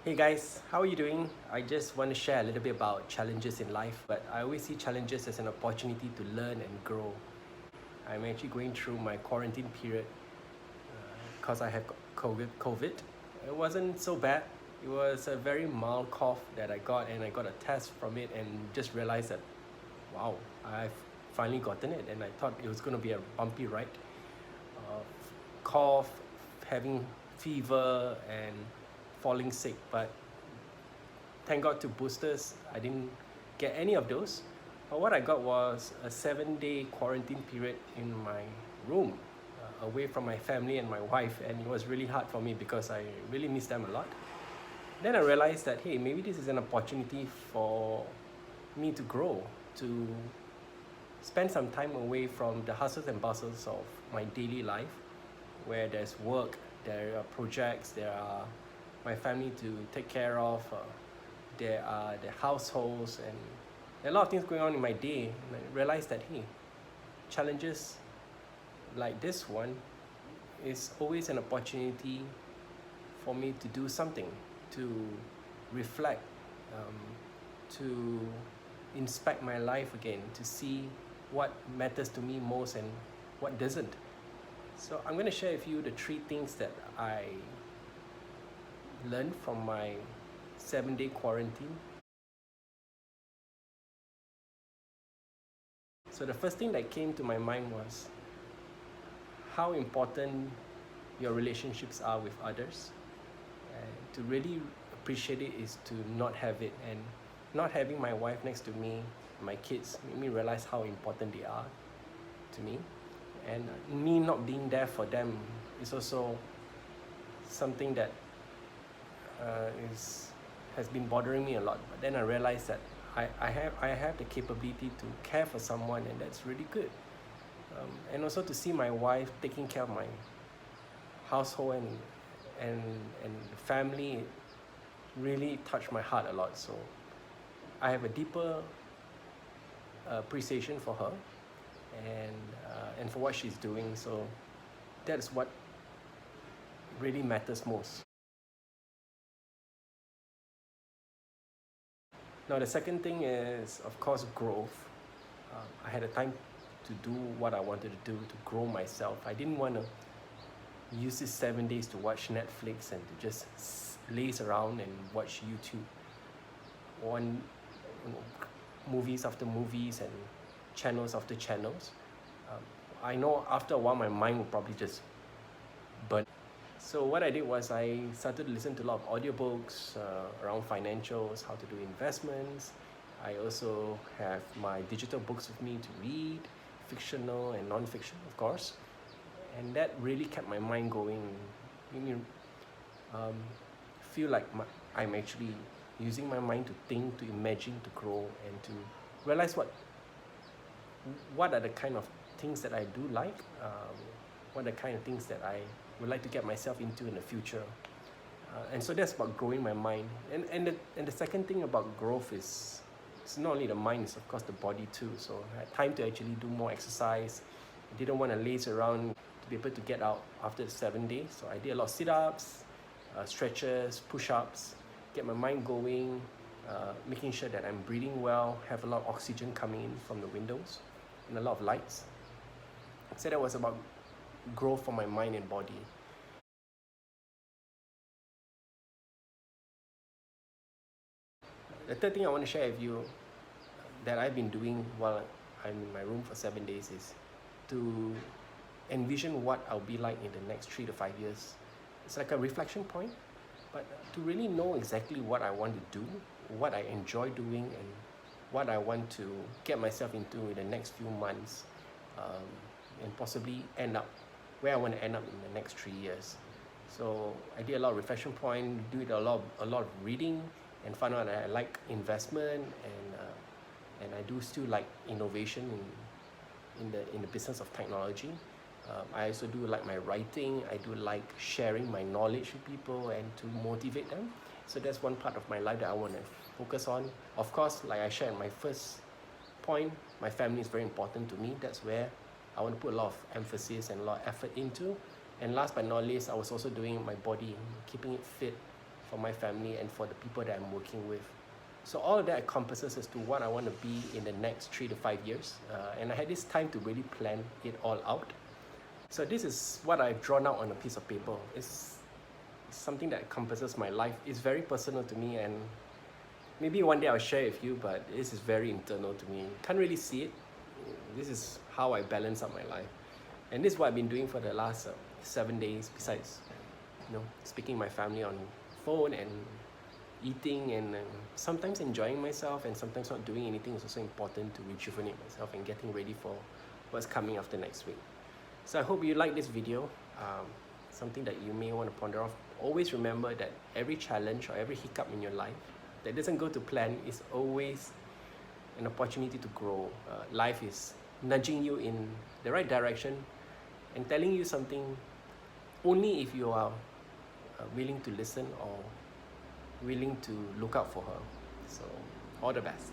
Hey guys, how are you doing? I just want to share a little bit about challenges in life, but I always see challenges as an opportunity to learn and grow. I'm actually going through my quarantine period because I have COVID. It wasn't so bad. It was a very mild cough that I got, and I got a test from it, and just realized that, wow, I've finally gotten it, and I thought it was going to be a bumpy ride. Uh, Cough, having fever, and falling sick, but thank God to boosters, I didn't get any of those. But what I got was a 7-day quarantine period in my room, away from my family and my wife, and it was really hard for me because I really miss them a lot. Then I realized that, hey, maybe this is an opportunity for me to grow, to spend some time away from the hustles and bustles of my daily life, where there's work, there are projects, there are my family to take care of, there are the households, and a lot of things going on in my day. And I realized that, hey, challenges like this one is always an opportunity for me to do something, to reflect, to inspect my life again, to see what matters to me most and what doesn't. So I'm going to share with you the 3 things that I learned from my 7-day quarantine. So the first thing that came to my mind was how important your relationships are with others. And to really appreciate it is to not have it, and not having my wife next to me, my kids, made me realize how important they are to me. And me not being there for them is also something that has been bothering me a lot. But then I realized that I have the capability to care for someone, and that's really good. And also to see my wife taking care of my household and family really touched my heart a lot. So I have a deeper appreciation for her, and for what she's doing. So that's what really matters most. Now the second thing is, of course, growth. I had a time to do what I wanted to do to grow myself. I didn't want to use these 7 days to watch Netflix and to just laze around and watch YouTube on, movies after movies and channels after channels. I know after a while my mind would probably just burn. So what I did was I started to listen to a lot of audiobooks around financials, how to do investments. I also have my digital books with me to read, fictional and non-fiction, of course. And that really kept my mind going, made me feel like I'm actually using my mind to think, to imagine, to grow, and to realize what are the kind of things that I do like, what are the kind of things that I would like to get myself into in the future. And so that's about growing my mind. And the second thing about growth is, it's not only the mind, it's of course the body too. So I had time to actually do more exercise. I didn't want to laze around, to be able to get out after the 7 days. So I did a lot of sit-ups, stretches, push-ups, get my mind going, making sure that I'm breathing well, have a lot of oxygen coming in from the windows, and a lot of lights. So that was about growth for my mind and body. The third thing I want to share with you that I've been doing while I'm in my room for 7 days is to envision what I'll be like in the next 3 to 5 years. It's like a reflection point, but to really know exactly what I want to do, what I enjoy doing, and what I want to get myself into in the next few months, and possibly end up where I want to end up in the next 3 years. So I did a lot of reflection point, did a lot of reading, and found out that I like investment, and I do still like innovation in the business of technology. I also do like my writing. I do like sharing my knowledge with people and to motivate them. So that's one part of my life that I want to focus on. Of course, like I shared in my first point, my family is very important to me. That's where I want to put a lot of emphasis and a lot of effort into. And last but not least, I was also doing my body, keeping it fit, for my family, and for the people that I'm working with. So all of that encompasses as to what I want to be in the next 3 to 5 years. And I had this time to really plan it all out. So this is what I've drawn out on a piece of paper. It's something that encompasses my life. It's very personal to me, and maybe one day I'll share it with you, but this is very internal to me. Can't really see it. This is how I balance up my life. And this is what I've been doing for the last 7 days, besides, speaking to my family on phone and eating, and sometimes enjoying myself, and sometimes not doing anything is also important to rejuvenate myself and getting ready for what's coming after next week. So I hope you like this video, something that you may want to ponder off. Always remember that every challenge or every hiccup in your life that doesn't go to plan is always an opportunity to grow. Life is nudging you in the right direction and telling you something only if you are willing to listen or willing to look out for her. So all the best.